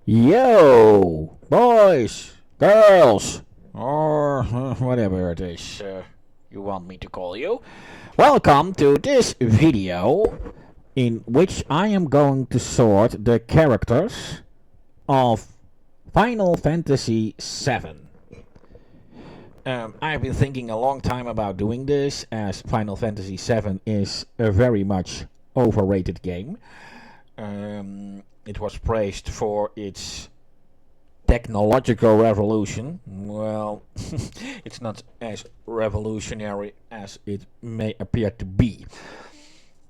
Yo, boys, girls, or whatever it is you want me to call you. Welcome to this video in which I am going to sort the characters of Final Fantasy VII. I've been thinking a long time about doing this, as Final Fantasy VII is a very much overrated game. It was praised for its technological revolution. Well, it's not as revolutionary as it may appear to be.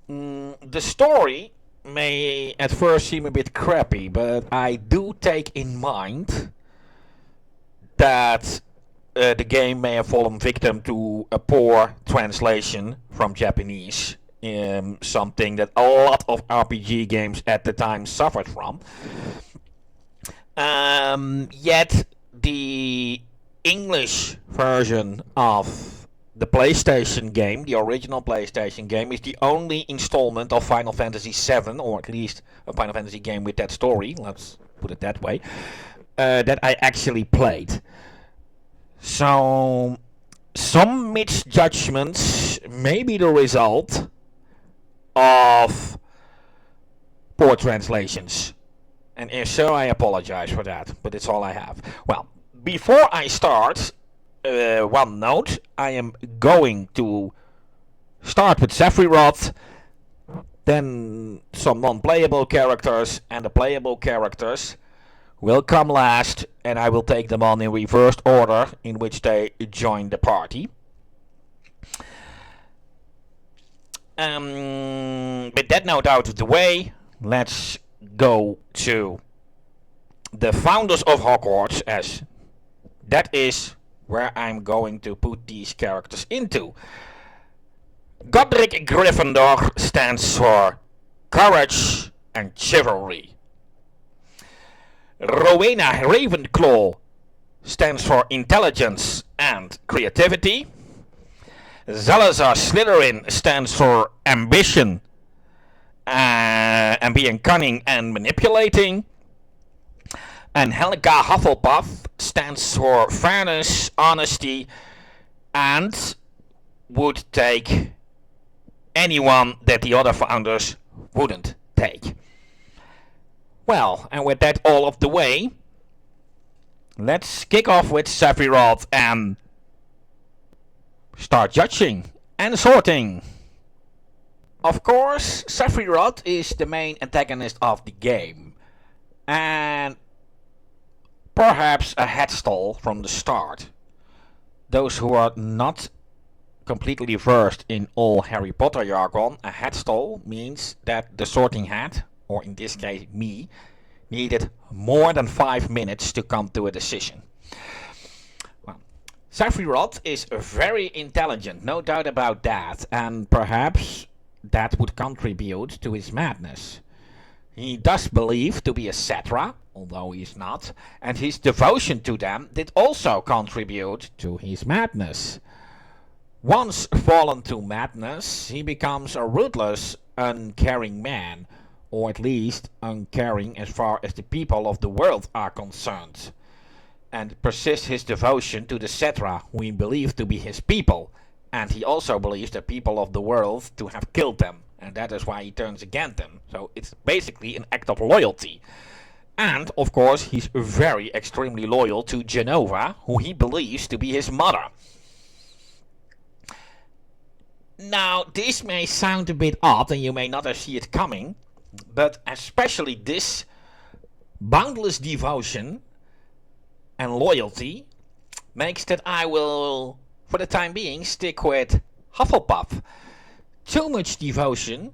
The story may at first seem a bit crappy, but I do take in mind that the game may have fallen victim to a poor translation from Japanese. Something that a lot of RPG games at the time suffered from. Yet the English version of the PlayStation game, the original PlayStation game, is the only installment of Final Fantasy VII, or at least a Final Fantasy game with that story, let's put it that way, that I actually played. So, some misjudgments may be the result of poor translations. And if so, I apologize for that, but it's all I have. Well, before I start, one note. I am going to start with Sephiroth, then some non-playable characters, and the playable characters will come last, and I will take them on in reversed order in which they join the party. With that note out of the way, let's go to the founders of Hogwarts, as that is where I'm going to put these characters into. Godric Gryffindor stands for courage and chivalry. Rowena Ravenclaw stands for intelligence and creativity. Salazar Slytherin stands for ambition and being cunning and manipulating. And Helga Hufflepuff stands for fairness, honesty, and would take anyone that the other founders wouldn't take. Well, and with that all of the way, let's kick off with Sephiroth and start judging and sorting. Of course, Sephiroth is the main antagonist of the game, and perhaps a headstall from the start. Those who are not completely versed in all Harry Potter jargon, a headstall means that the sorting hat, or in this case me, needed more than 5 minutes to come to a decision. Sephiroth is very intelligent, no doubt about that, and perhaps that would contribute to his madness. He does believe to be a Cetra, although he is not, and his devotion to them did also contribute to his madness. Once fallen to madness, he becomes a ruthless, uncaring man, or at least uncaring as far as the people of the world are concerned, and persists his devotion to the Cetra, who he believed to be his people, and he also believes the people of the world to have killed them, and that is why he turns against them. So it's basically an act of loyalty. And, of course, he's very extremely loyal to Jenova, who he believes to be his mother. Now, this may sound a bit odd, and you may not have seen it coming, but especially this boundless devotion and loyalty makes that I will, for the time being, stick with Hufflepuff. Too much devotion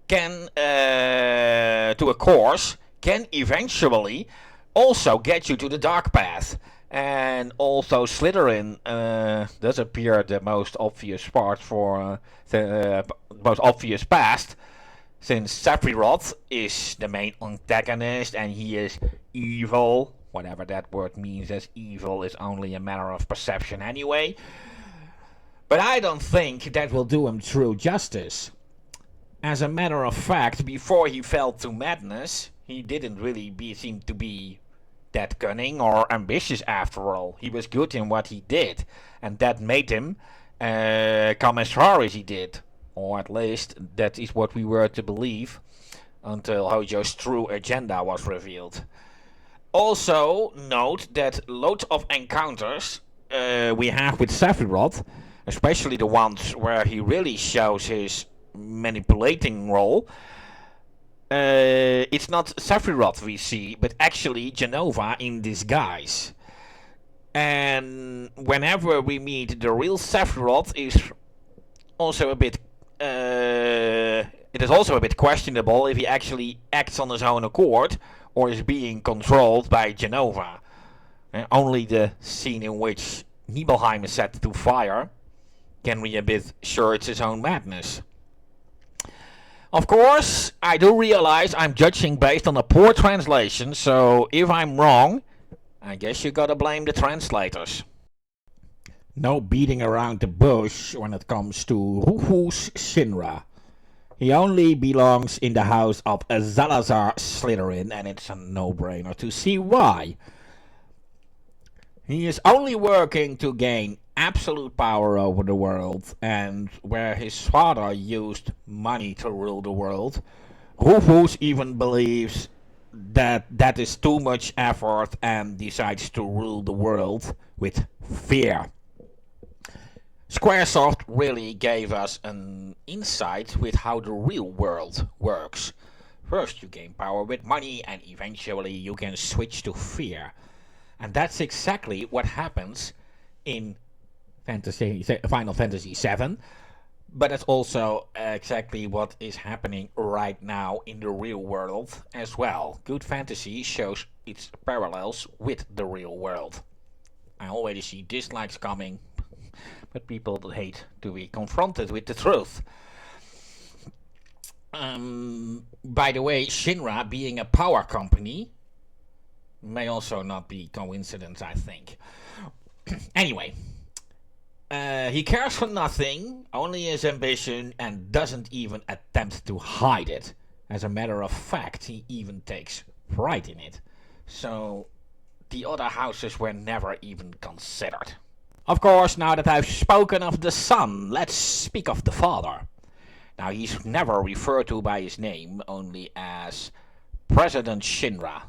can, to a course, can eventually also get you to the dark path. And also Slytherin does appear the most obvious part for the most obvious past, since Sephiroth is the main antagonist and he is evil. Whatever that word means, as evil is only a matter of perception anyway. But I don't think that will do him true justice. As a matter of fact, before he fell to madness, He didn't really seem to be that cunning or ambitious after all. He was good in what he did, and that made him come as far as he did. Or at least that is what we were to believe until Hojo's true agenda was revealed. Also, note that loads of encounters we have with Sephiroth, especially the ones where he really shows his manipulating role, it's not Sephiroth we see, but actually Jenova in disguise. And whenever we meet the real Sephiroth, is also a bit. It is also a bit questionable if he actually acts on his own accord or is being controlled by Jenova. Only the scene in which Nibelheim is set to fire can be a bit sure it's his own madness. Of course, I do realize I'm judging based on a poor translation, so if I'm wrong, I guess you gotta blame the translators. No beating around the bush when it comes to Rufus Shinra. He only belongs in the house of Salazar Slytherin, and it's a no-brainer to see why. He is only working to gain absolute power over the world, and where his father used money to rule the world, Rufus even believes that that is too much effort and decides to rule the world with fear. Squaresoft really gave us an insight with how the real world works. First you gain power with money, and eventually you can switch to fear. And that's exactly what happens in Final Fantasy VII, but it's also exactly what is happening right now in the real world as well. Good fantasy shows its parallels with the real world. I already see dislikes coming, but people hate to be confronted with the truth. By the way, Shinra being a power company may also not be coincidence, I think. Anyway, he cares for nothing, only his ambition, and doesn't even attempt to hide it. As a matter of fact, he even takes pride in it. So the other houses were never even considered. Of course, now that I've spoken of the son, let's speak of the father. Now, he's never referred to by his name, only as President Shinra.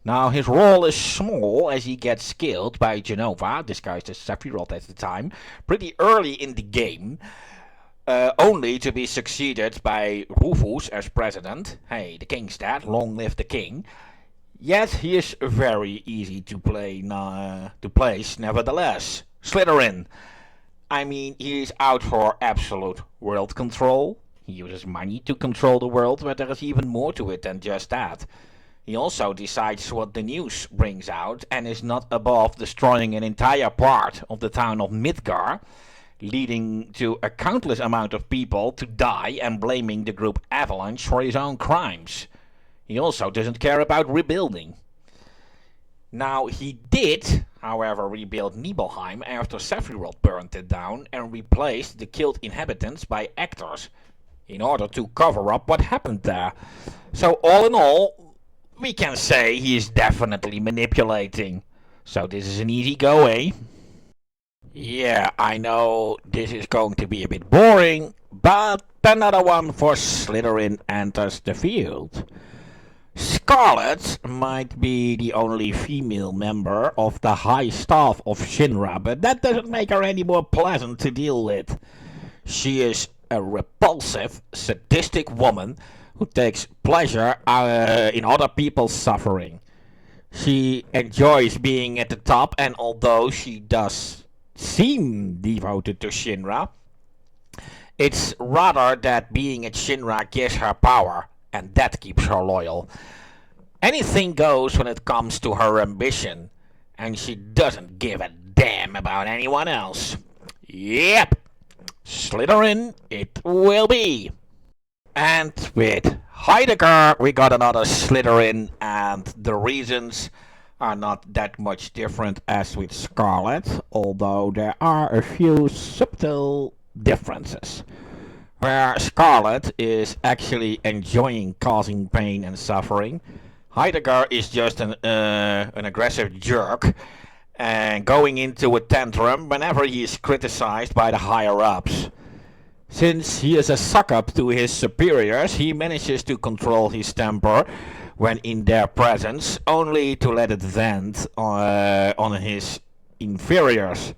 Now, his role is small as he gets killed by Jenova, disguised as Sephiroth at the time, pretty early in the game, only to be succeeded by Rufus as president. Hey, the king's dead, long live the king. Yet he is very easy to place nevertheless. Slytherin. I mean, he is out for absolute world control. He uses money to control the world, but there is even more to it than just that. He also decides what the news brings out and is not above destroying an entire part of the town of Midgar, leading to a countless amount of people to die and blaming the group Avalanche for his own crimes. He also doesn't care about rebuilding. Now, he did, however, rebuild Nibelheim after Sephiroth burned it down and replaced the killed inhabitants by actors in order to cover up what happened there. So all in all, we can say he is definitely manipulating. So this is an easy go, eh? Yeah, I know this is going to be a bit boring, but another one for Slytherin enters the field. Scarlet might be the only female member of the high staff of Shinra, but that doesn't make her any more pleasant to deal with. She is a repulsive, sadistic woman who takes pleasure in other people's suffering. She enjoys being at the top, and although she does seem devoted to Shinra, it's rather that being at Shinra gives her power, and that keeps her loyal. Anything goes when it comes to her ambition, and she doesn't give a damn about anyone else. Yep, Slytherin it will be. And with Heidegger, we got another Slytherin, and the reasons are not that much different as with Scarlet, although there are a few subtle differences. Where Scarlet is actually enjoying causing pain and suffering, Heidegger is just an aggressive jerk and going into a tantrum whenever he is criticized by the higher-ups. Since he is a suck-up to his superiors, he manages to control his temper when in their presence, only to let it vent on his inferiors,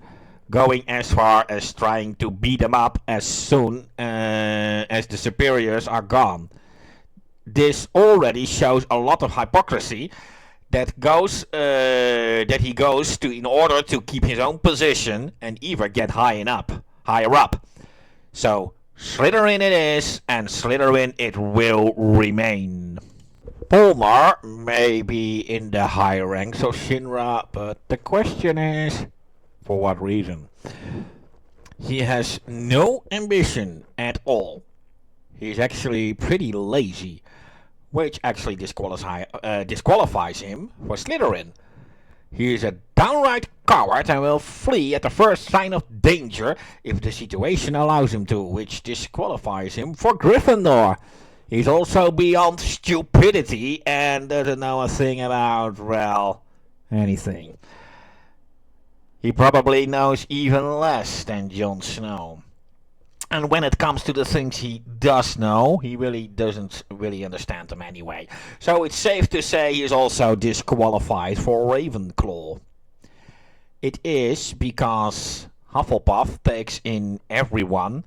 going as far as trying to beat them up as soon as the superiors are gone. This already shows a lot of hypocrisy that he goes to in order to keep his own position and even get higher up. So Slytherin it is, and Slytherin it will remain. Polmar may be in the higher ranks of Shinra, but the question is, for what reason? He has no ambition at all. He's actually pretty lazy, which actually disqualifies him for Slytherin. He is a downright coward and will flee at the first sign of danger if the situation allows him to, which disqualifies him for Gryffindor. He's also beyond stupidity and doesn't know a thing about, well, anything. He probably knows even less than Jon Snow. And when it comes to the things he does know, he really doesn't really understand them anyway. So it's safe to say he is also disqualified for Ravenclaw. It is because Hufflepuff takes in everyone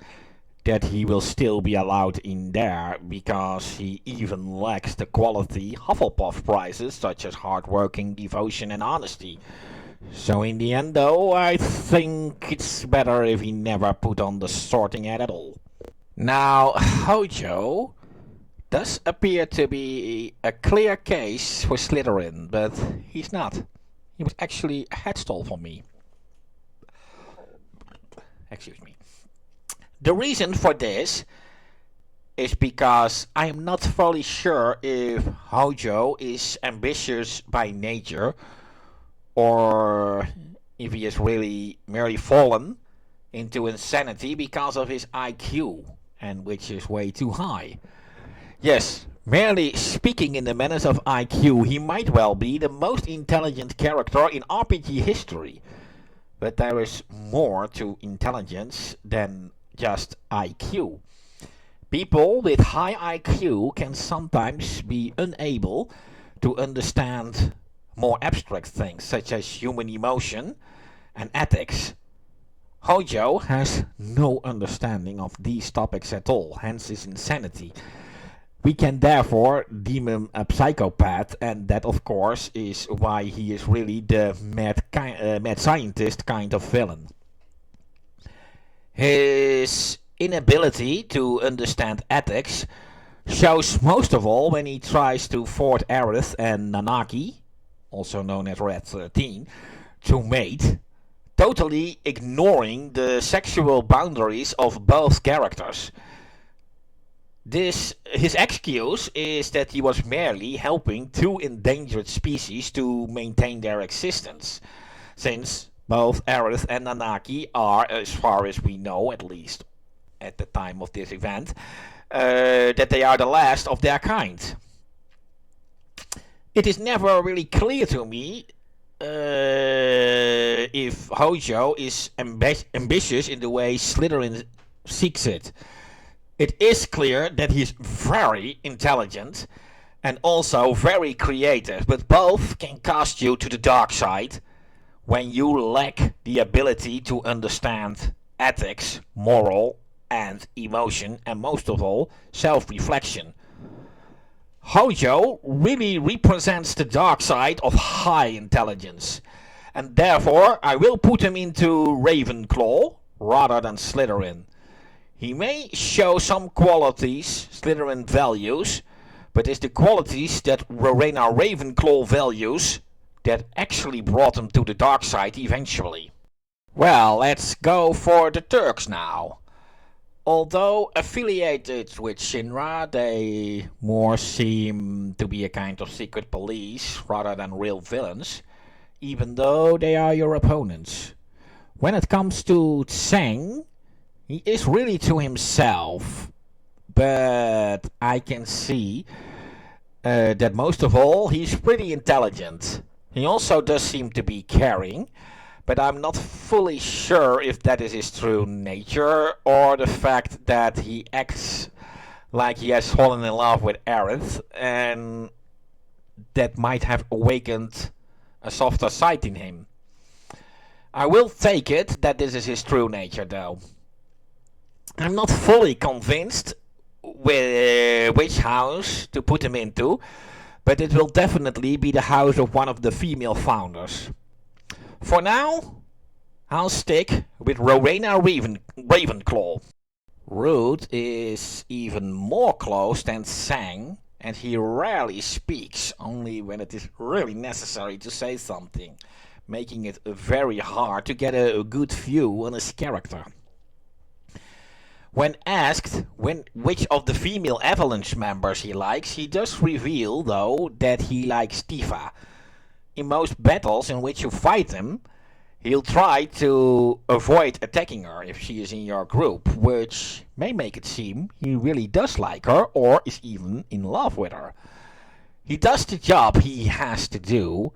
that he will still be allowed in there, because he even lacks the quality Hufflepuff prizes such as hardworking, devotion and honesty. So in the end though, I think it's better if he never put on the sorting hat at all. Now, Hojo does appear to be a clear case for Slytherin, but he's not. He was actually a headstall for me. Excuse me. The reason for this is because I am not fully sure if Hojo is ambitious by nature, or if he has really merely fallen into insanity because of his IQ, and which is way too high. Yes, merely speaking in the manners of IQ, he might well be the most intelligent character in RPG history. But there is more to intelligence than just IQ. People with high IQ can sometimes be unable to understand more abstract things such as human emotion and ethics. Hojo has no understanding of these topics at all, hence his insanity. We can therefore deem him a psychopath, and that of course is why he is really the mad scientist kind of villain. His inability to understand ethics shows most of all when he tries to force Aerith and Nanaki, also known as Red 13, to mate, totally ignoring the sexual boundaries of both characters. His excuse is that he was merely helping two endangered species to maintain their existence, since both Aerith and Nanaki are, as far as we know, at least at the time of this event, that they are the last of their kind. It is never really clear to me if Hojo is ambitious in the way Slytherin seeks it. It is clear that he is very intelligent and also very creative, but both can cast you to the dark side when you lack the ability to understand ethics, moral and emotion, and most of all, self-reflection. Hojo really represents the dark side of high intelligence, and therefore I will put him into Ravenclaw rather than Slytherin. He may show some qualities Slytherin values, but it's the qualities that Rowena Ravenclaw values that actually brought him to the dark side eventually. Well, let's go for the Turks now. Although affiliated with Shinra, they more seem to be a kind of secret police rather than real villains, even though they are your opponents. When it comes to Tseng, he is really to himself, but I can see that most of all, he's pretty intelligent. He also does seem to be caring, but I'm not fully sure if that is his true nature or the fact that he acts like he has fallen in love with Aerith, and that might have awakened a softer side in him. I will take it that this is his true nature, though. I'm not fully convinced which house to put him into, but it will definitely be the house of one of the female founders. For now, I'll stick with Rowena Ravenclaw. Root is even more close than Sang, and he rarely speaks, only when it is really necessary to say something, making it very hard to get a good view on his character. When asked which of the female Avalanche members he likes, he does reveal, though, that he likes Tifa. In most battles in which you fight him, he'll try to avoid attacking her if she is in your group, which may make it seem he really does like her or is even in love with her. He does the job he has to do,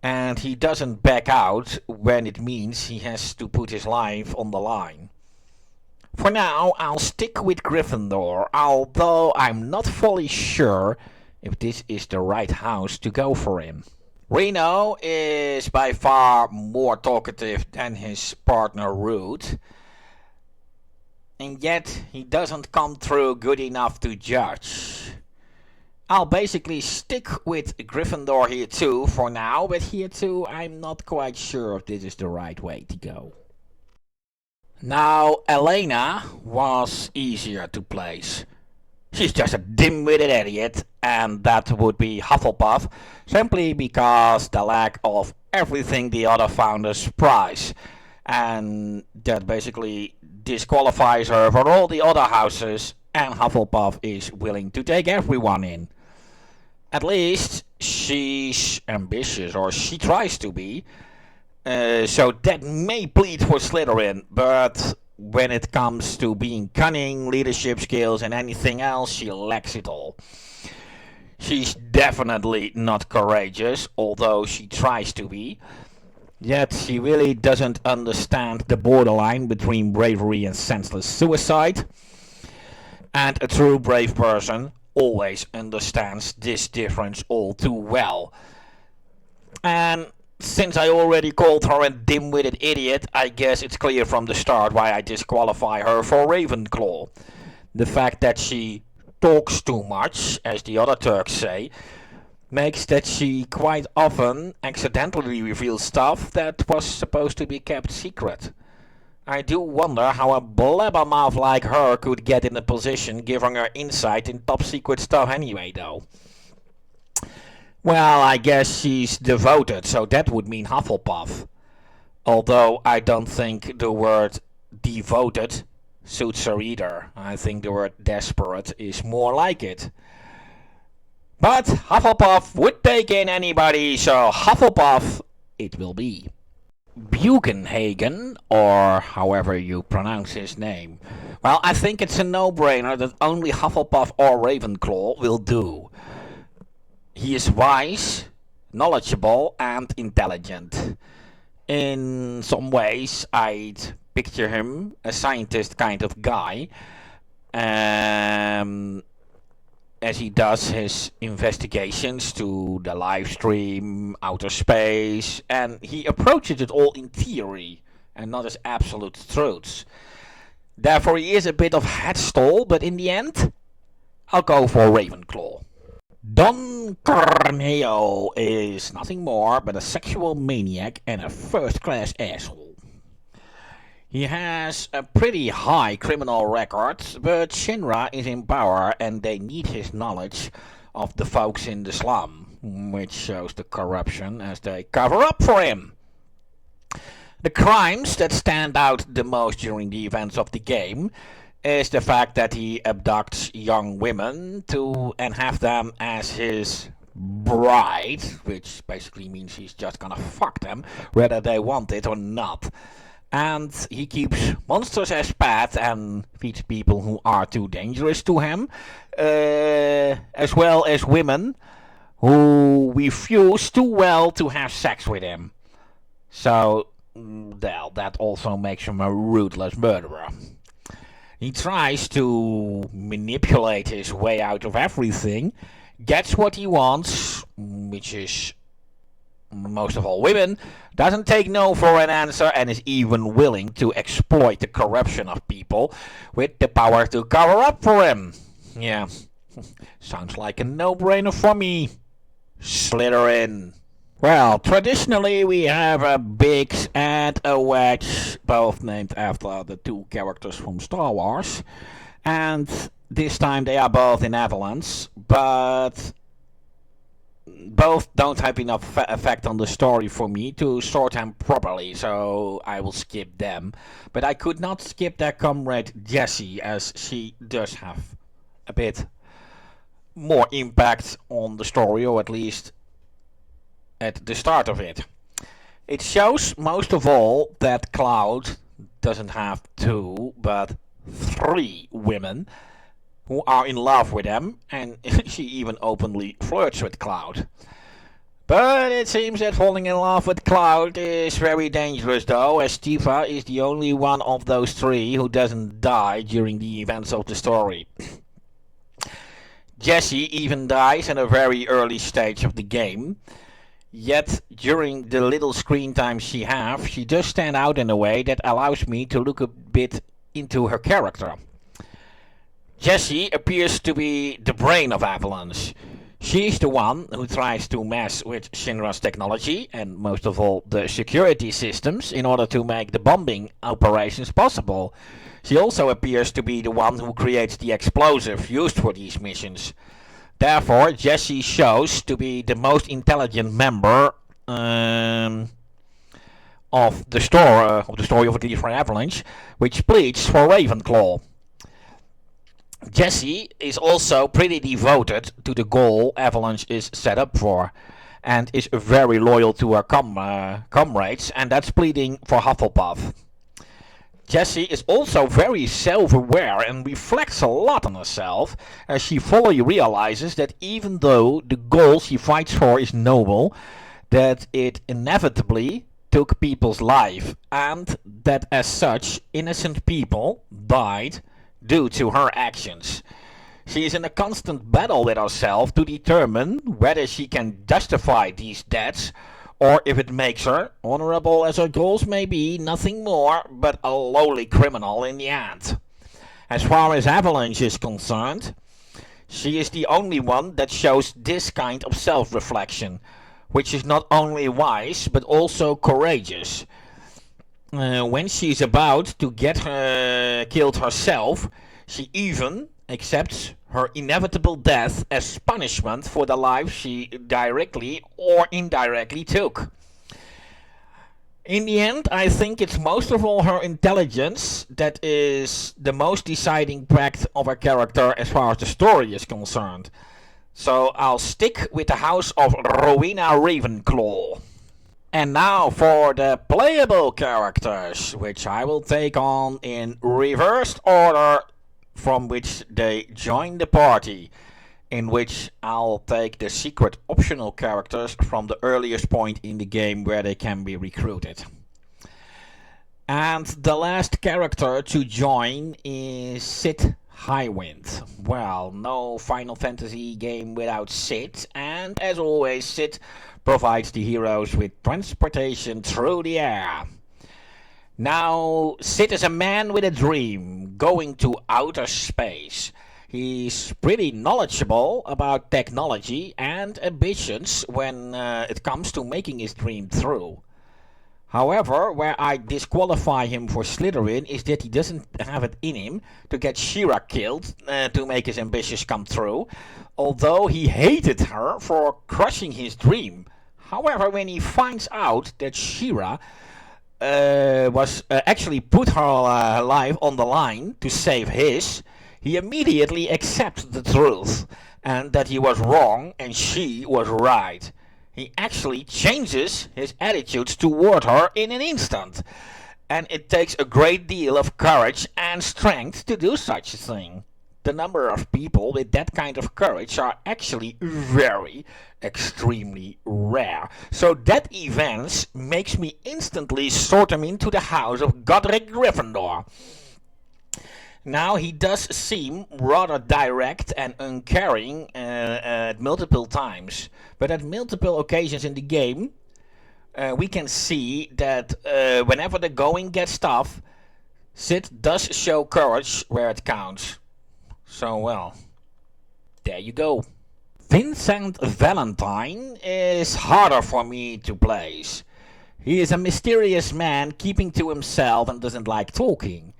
and he doesn't back out when it means he has to put his life on the line. For now, I'll stick with Gryffindor, although I'm not fully sure if this is the right house to go for him. Reno is by far more talkative than his partner Root, and yet he doesn't come through good enough to judge. I'll basically stick with Gryffindor here too for now, but here too I'm not quite sure if this is the right way to go. Now, Elena was easier to place. She's just a dim-witted idiot, and that would be Hufflepuff, simply because the lack of everything the other founders prize, and that basically disqualifies her for all the other houses, and Hufflepuff is willing to take everyone in. At least she's ambitious, or she tries to be, so that may plead for Slytherin, but when it comes to being cunning, leadership skills, and anything else, she lacks it all. She's definitely not courageous, although she tries to be. Yet she really doesn't understand the borderline between bravery and senseless suicide. And a true brave person always understands this difference all too well. And since I already called her a dim-witted idiot, I guess it's clear from the start why I disqualify her for Ravenclaw. The fact that she talks too much, as the other Turks say, makes that she quite often accidentally reveals stuff that was supposed to be kept secret. I do wonder how a blabbermouth like her could get in a position giving her insight in top secret stuff anyway, though. Well, I guess she's devoted, so that would mean Hufflepuff. Although I don't think the word devoted suits her either. I think the word desperate is more like it. But Hufflepuff would take in anybody, so Hufflepuff it will be. Buchenhagen, or however you pronounce his name. Well, I think it's a no-brainer that only Hufflepuff or Ravenclaw will do. He is wise, knowledgeable, and intelligent. In some ways, I'd picture him a scientist kind of guy, as he does his investigations to the live stream, outer space, and he approaches it all in theory and not as absolute truths. Therefore, he is a bit of headstall, but in the end, I'll go for Ravenclaw. Don Corneo is nothing more but a sexual maniac and a first-class asshole. He has a pretty high criminal record, but Shinra is in power and they need his knowledge of the folks in the slum, which shows the corruption as they cover up for him. The crimes that stand out the most during the events of the game is the fact that he abducts young women and have them as his bride, which basically means he's just gonna fuck them, whether they want it or not. And he keeps monsters as pets and feeds people who are too dangerous to him, as well as women who refuse too well to have sex with him. So, well, that also makes him a ruthless murderer. He tries to manipulate his way out of everything, gets what he wants, which is most of all women, doesn't take no for an answer, and is even willing to exploit the corruption of people with the power to cover up for him. Yeah, sounds like a no-brainer for me. Slytherin. Well, traditionally we have a Biggs and a Wedge, both named after the two characters from Star Wars. And this time they are both in Avalanche, but both don't have enough effect on the story for me to sort them properly, so I will skip them. But I could not skip their comrade Jessie, as she does have a bit more impact on the story, or at least at the start of it. It shows most of all that Cloud doesn't have two, but three women who are in love with him, and she even openly flirts with Cloud. But it seems that falling in love with Cloud is very dangerous though, as Tifa is the only one of those three who doesn't die during the events of the story. Jessie even dies at a very early stage of the game, yet during the little screen time she has, she does stand out in a way that allows me to look a bit into her character. Jessie appears to be the brain of Avalanche. She's the one who tries to mess with Shinra's technology and most of all the security systems in order to make the bombing operations possible. She also appears to be the one who creates the explosive used for these missions. Therefore, Jessie shows to be the most intelligent member of the story of at least for Avalanche, which pleads for Ravenclaw. Jessie is also pretty devoted to the goal Avalanche is set up for, and is very loyal to her comrades, and that's pleading for Hufflepuff. Jessie is also very self-aware and reflects a lot on herself, as she fully realizes that even though the goal she fights for is noble, that it inevitably took people's life, and that as such innocent people died due to her actions. She is in a constant battle with herself to determine whether she can justify these deaths, or if it makes her, honorable as her goals may be, nothing more but a lowly criminal in the end. As far as Avalanche is concerned, she is the only one that shows this kind of self-reflection, which is not only wise but also courageous. When she's about to get killed herself, she even accepts her inevitable death as punishment for the life she directly or indirectly took. In the end, I think it's most of all her intelligence that is the most deciding fact of her character as far as the story is concerned. So I'll stick with the house of Rowena Ravenclaw. And now for the playable characters, which I will take on in reversed order from which they join the party, in which I'll take the secret optional characters from the earliest point in the game where they can be recruited. And the last character to join is Sid Highwind. Well, no Final Fantasy game without Sid, and as always Sid provides the heroes with transportation through the air. Now, Sid is a man with a dream, going to outer space. He's pretty knowledgeable about technology and ambitions when it comes to making his dream through. However, where I disqualify him for Slytherin is that he doesn't have it in him to get Shira killed to make his ambitions come true, although he hated her for crushing his dream. However, when he finds out that Shira was actually put her life on the line to save his, he immediately accepts the truth, and that he was wrong and she was right. He actually changes his attitudes toward her in an instant. and it takes a great deal of courage and strength to do such a thing. The number of people with that kind of courage are actually very, extremely rare. So that event makes me instantly sort him into the house of Godric Gryffindor. Now, he does seem rather direct and uncaring at multiple times, but at multiple occasions in the game, we can see that whenever the going gets tough, Sid does show courage where it counts. So, well, there you go. Vincent Valentine is harder for me to place. He is a mysterious man keeping to himself and doesn't like talking.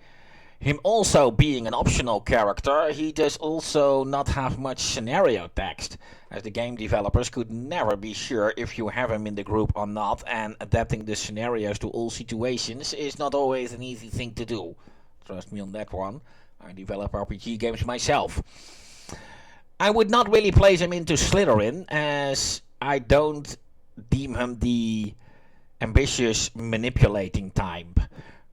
Him also being an optional character, he does also not have much scenario text, as the game developers could never be sure if you have him in the group or not, and adapting the scenarios to all situations is not always an easy thing to do. Trust me on that one, I develop RPG games myself. I would not really place him into Slytherin, as I don't deem him the ambitious manipulating type.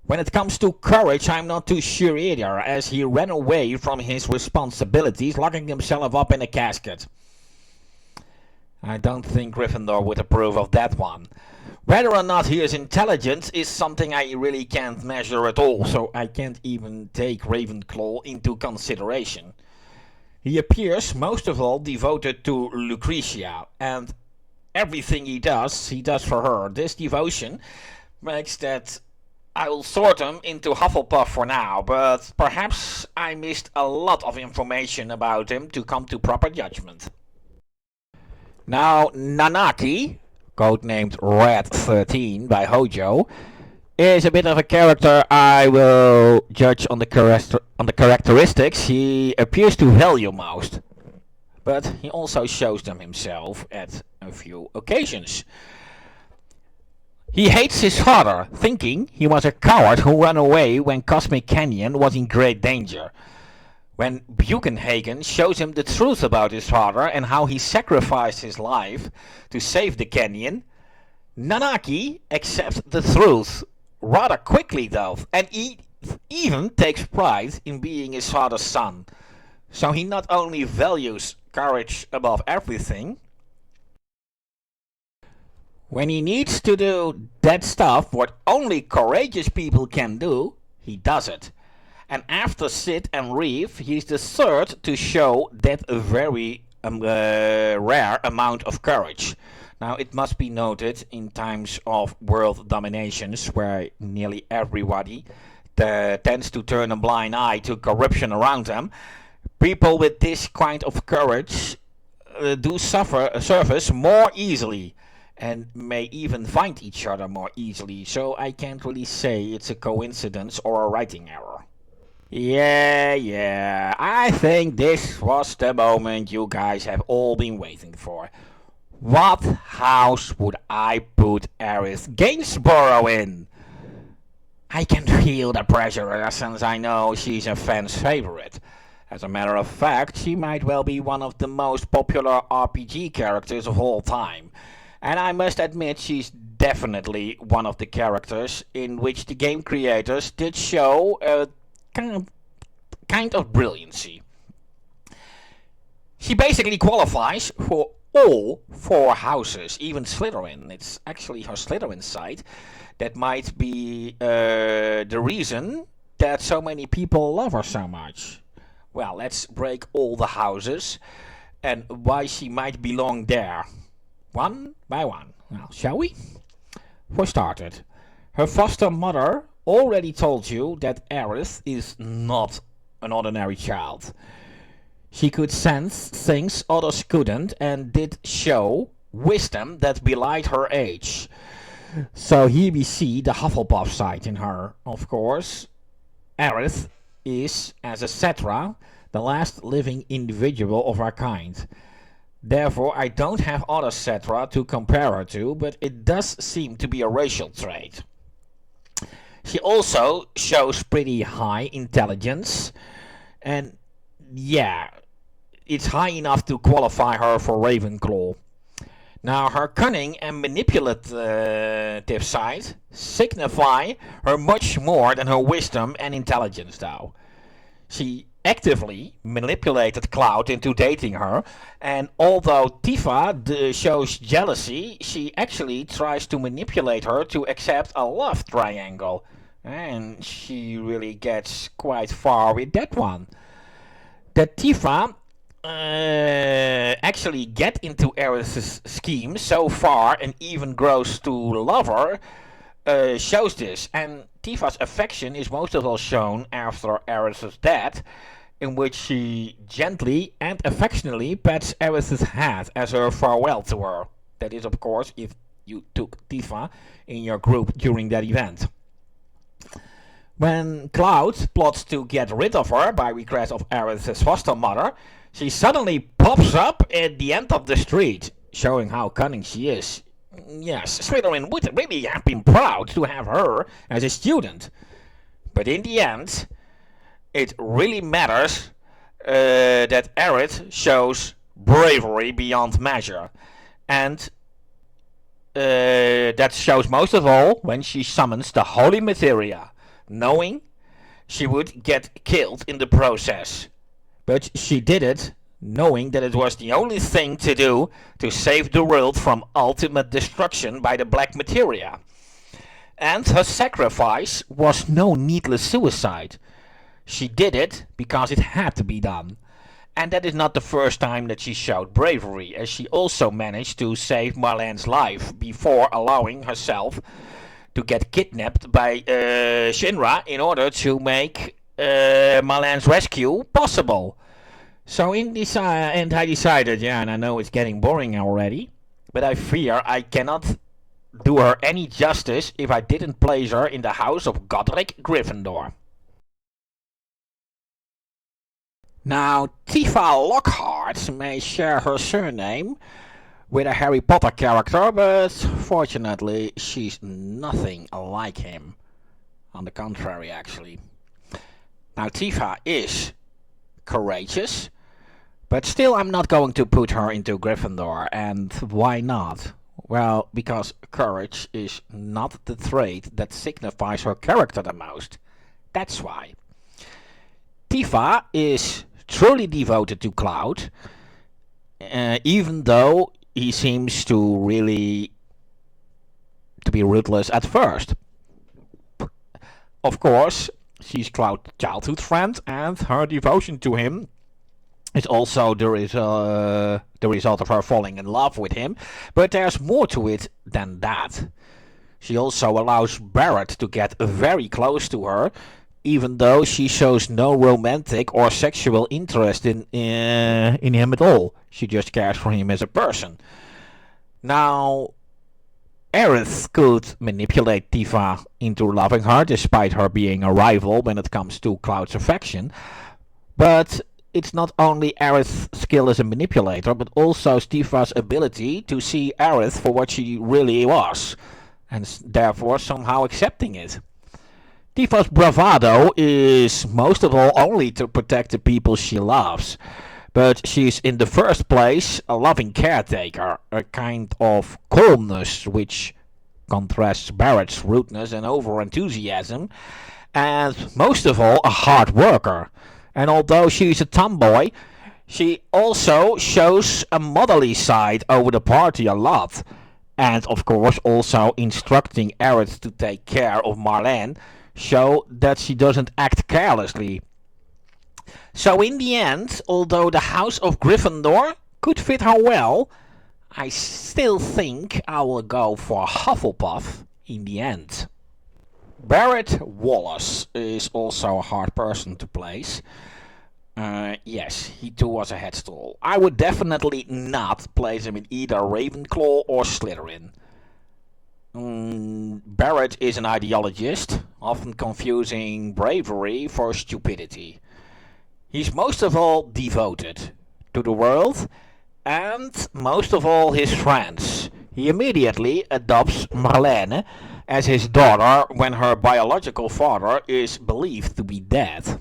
When it comes to courage, I'm not too sure either, as he ran away from his responsibilities, locking himself up in a casket. I don't think Gryffindor would approve of that one. Whether or not he is intelligent is something I really can't measure at all, so I can't even take Ravenclaw into consideration. He appears most of all devoted to Lucretia, and everything he does for her. This devotion makes that I will sort him into Hufflepuff for now, but perhaps I missed a lot of information about him to come to proper judgment. Now, Nanaki, codenamed Red 13 by Hojo, is a bit of a character I will judge on the characteristics he appears to value most. But he also shows them himself at a few occasions. He hates his father, thinking he was a coward who ran away when Cosmic Canyon was in great danger. When Buchenhagen shows him the truth about his father and how he sacrificed his life to save the canyon, Nanaki accepts the truth rather quickly though, and he even takes pride in being his father's son. So he not only values courage above everything, when he needs to do that stuff what only courageous people can do, he does it. And after Sid and Reeve, he's the third to show that very rare amount of courage. Now, it must be noted, in times of world dominations, where nearly everybody tends to turn a blind eye to corruption around them, people with this kind of courage do surface more easily, and may even find each other more easily, so I can't really say it's a coincidence or a writing error. Yeah, I think this was the moment you guys have all been waiting for. What house would I put Aerith Gainsborough in? I can feel the pressure since I know she's a fan's favorite. As a matter of fact, she might well be one of the most popular RPG characters of all time. And I must admit she's definitely one of the characters in which the game creators did show a kind of brilliancy. She basically qualifies for all four houses, even Slytherin. It's actually her Slytherin side that might be the reason that so many people love her so much. Well, let's break all the houses and why she might belong there. One by one. Now, shall we? For starters, her foster mother already told you that Aerith is not an ordinary child. She could sense things others couldn't and did show wisdom that belied her age. So here we see the Hufflepuff side in her. Of course, Aerith is, as a Cetra, the last living individual of her kind. Therefore, I don't have other Cetra to compare her to, but it does seem to be a racial trait. She also shows pretty high intelligence, and yeah, it's high enough to qualify her for Ravenclaw. Now, her cunning and manipulative side signify her much more than her wisdom and intelligence, though. She actively manipulated Cloud into dating her, and although Tifa shows jealousy, she actually tries to manipulate her to accept a love triangle. And she really gets quite far with that one. That Tifa actually get into Aerith's scheme so far and even grows to love her shows this. And Tifa's affection is most of all shown after Aerith's death, in which she gently and affectionately pats Aerith's head as her farewell to her. That is, of course, if you took Tifa in your group during that event. When Cloud plots to get rid of her by request of Aerith's foster mother, she suddenly pops up at the end of the street, showing how cunning she is. Yes, Slytherin would really have been proud to have her as a student. But in the end, it really matters that Aerith shows bravery beyond measure. And that shows most of all when she summons the holy materia, knowing she would get killed in the process. But she did it knowing that it was the only thing to do to save the world from ultimate destruction by the black materia. And her sacrifice was no needless suicide. She did it because it had to be done. And that is not the first time that she showed bravery, as she also managed to save Marlene's life before allowing herself to get kidnapped by Shinra in order to make Marlene's rescue possible. So in this end I decided, and I know it's getting boring already, but I fear I cannot do her any justice if I didn't place her in the house of Godric Gryffindor. Now, Tifa Lockhart may share her surname with a Harry Potter character, but fortunately she's nothing like him. On the contrary, actually. Now, Tifa is courageous, but still I'm not going to put her into Gryffindor. And why not? Well, because courage is not the trait that signifies her character the most. That's why. Tifa is truly devoted to Cloud, even though he seems to be ruthless at first. Of course, she's Cloud's childhood friend, and her devotion to him is also the result of her falling in love with him, but there's more to it than that. She also allows Barrett to get very close to her, even though she shows no romantic or sexual interest in him at all. She just cares for him as a person. Now, Aerith could manipulate Tifa into loving her, despite her being a rival when it comes to Cloud's affection. But it's not only Aerith's skill as a manipulator, but also Tifa's ability to see Aerith for what she really was, and therefore somehow accepting it. Tifa's bravado is most of all only to protect the people she loves, but she's in the first place a loving caretaker, a kind of calmness which contrasts Barrett's rudeness and over-enthusiasm, and most of all a hard worker. And although she's a tomboy, she also shows a motherly side over the party a lot, and of course also instructing Aerith to take care of Marlene, show that she doesn't act carelessly. So in the end, although the House of Gryffindor could fit her well, I still think I will go for Hufflepuff in the end. Barrett Wallace is also a hard person to place. Yes, he too was a headstall. I would definitely not place him in either Ravenclaw or Slytherin. Barrett is an ideologist, often confusing bravery for stupidity. He's most of all devoted to the world and most of all his friends. He immediately adopts Marlene as his daughter when her biological father is believed to be dead.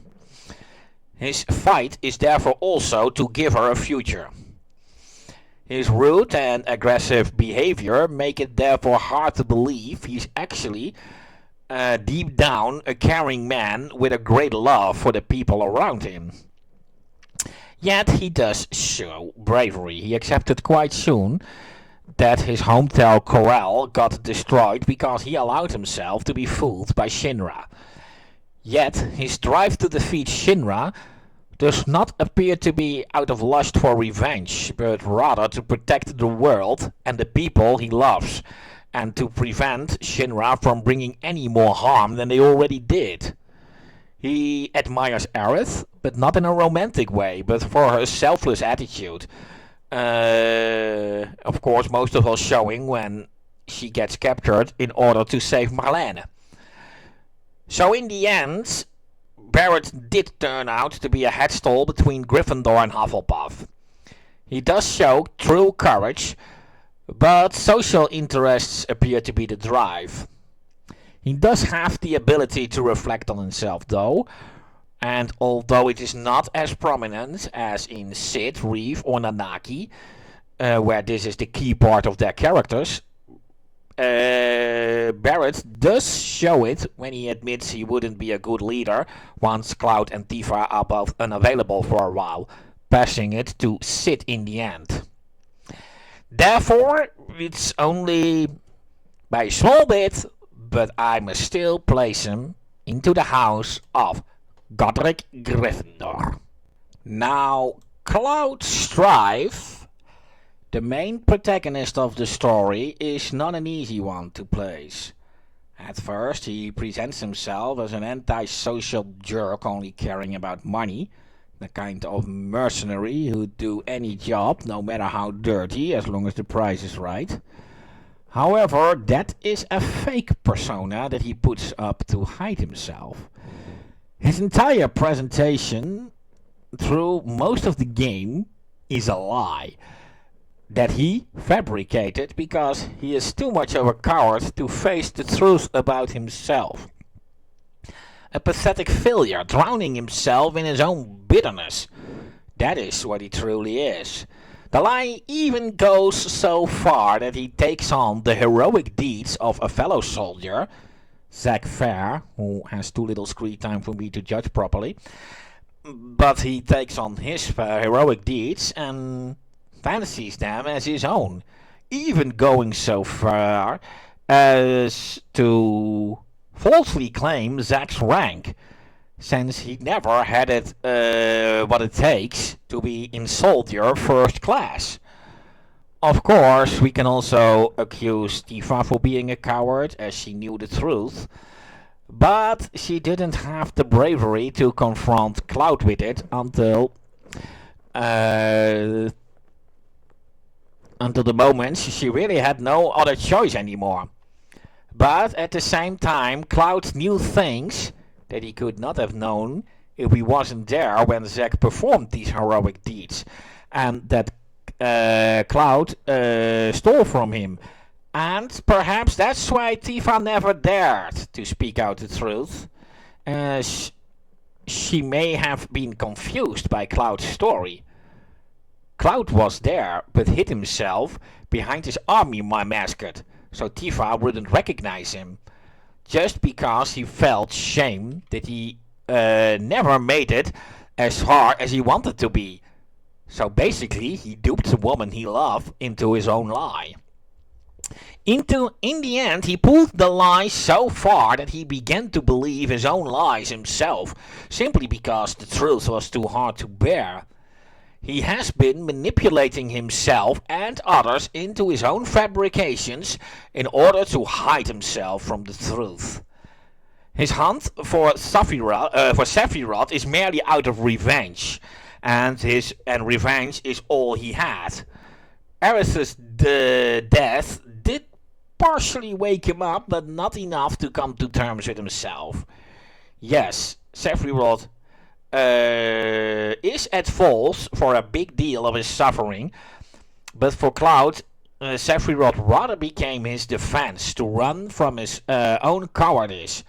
His fight is therefore also to give her a future. His rude and aggressive behavior make it therefore hard to believe he's actually, deep down, a caring man with a great love for the people around him. Yet he does show bravery. He accepted quite soon that his hometown corral got destroyed because he allowed himself to be fooled by Shinra. Yet his drive to defeat Shinra does not appear to be out of lust for revenge, but rather to protect the world and the people he loves, and to prevent Shinra from bringing any more harm than they already did. He admires Aerith, but not in a romantic way, but for her selfless attitude. Of course, most of all showing when she gets captured in order to save Marlene. So in the end, Barrett did turn out to be a headstall between Gryffindor and Hufflepuff. He does show true courage, but social interests appear to be the drive. He does have the ability to reflect on himself though, and although it is not as prominent as in Sid, Reeve or Nanaki, where this is the key part of their characters, Barrett does show it when he admits he wouldn't be a good leader once Cloud and Tifa are both unavailable for a while, passing it to Sid in the end. Therefore, it's only by a small bit, but I must still place him into the house of Godric Gryffindor. Now, Cloud Strife, the main protagonist of the story, is not an easy one to place. At first, he presents himself as an antisocial jerk only caring about money, the kind of mercenary who'd do any job, no matter how dirty, as long as the price is right. However, that is a fake persona that he puts up to hide himself. His entire presentation through most of the game is a lie that he fabricated because he is too much of a coward to face the truth about himself. A pathetic failure, drowning himself in his own bitterness. That is what he truly is. The lie even goes so far that he takes on the heroic deeds of a fellow soldier, Zack Fair, who has too little screen time for me to judge properly, but he takes on his heroic deeds and fantasies them as his own, even going so far as to falsely claim Zack's rank, since he never had it what it takes to be in soldier first class. Of course, we can also accuse Tifa for being a coward, as she knew the truth, but she didn't have the bravery to confront Cloud with it until the moment she really had no other choice anymore. But at the same time, Cloud knew things that he could not have known if he wasn't there when Zack performed these heroic deeds, and that Cloud stole from him. And perhaps that's why Tifa never dared to speak out the truth. She may have been confused by Cloud's story. Cloud was there, but hid himself behind his army mascot, so Tifa wouldn't recognize him, just because he felt shame that he never made it as far as he wanted to be. So basically, he duped the woman he loved into his own lie. In the end, he pulled the lie so far that he began to believe his own lies himself, simply because the truth was too hard to bear. He has been manipulating himself and others into his own fabrications in order to hide himself from the truth. His hunt for Sephiroth is merely out of revenge, and revenge is all he had. Aerith's death did partially wake him up, but not enough to come to terms with himself. Yes, Sephiroth is at fault for a big deal of his suffering, but for Cloud, Sephiroth rather became his defense to run from his own cowardice.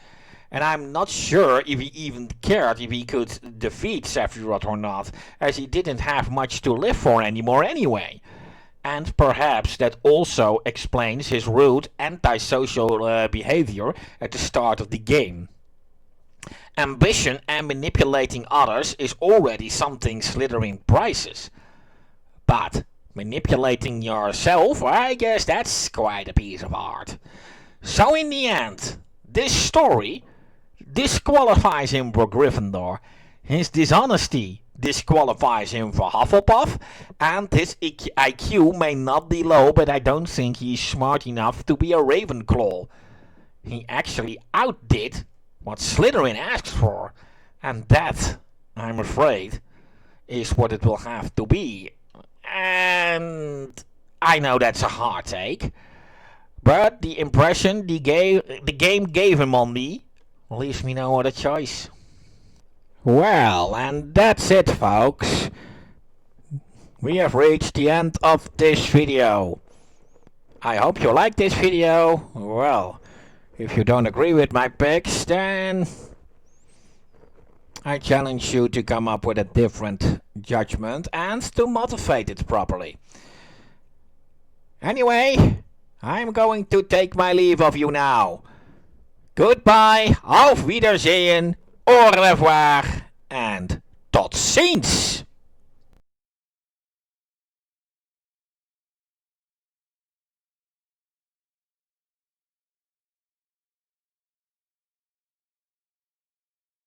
And I'm not sure if he even cared if he could defeat Sephiroth or not, as he didn't have much to live for anymore anyway. And perhaps that also explains his rude antisocial behavior at the start of the game. Ambition and manipulating others is already something Slytherin prizes. But manipulating yourself, I guess that's quite a piece of art. So in the end, this story disqualifies him for Gryffindor. His dishonesty disqualifies him for Hufflepuff, and his IQ may not be low, but I don't think he's smart enough to be a Ravenclaw. He actually outdid what Slytherin asked for, and that, I'm afraid, is what it will have to be. And I know that's a hard take, but the impression the game gave him on me leaves me no other choice. Well, and that's it, folks. We have reached the end of this video. I hope you like this video. Well, if you don't agree with my picks, then I challenge you to come up with a different judgment and to motivate it properly. Anyway, I'm going to take my leave of you now. Goodbye, auf Wiedersehen, au revoir, and tot ziens!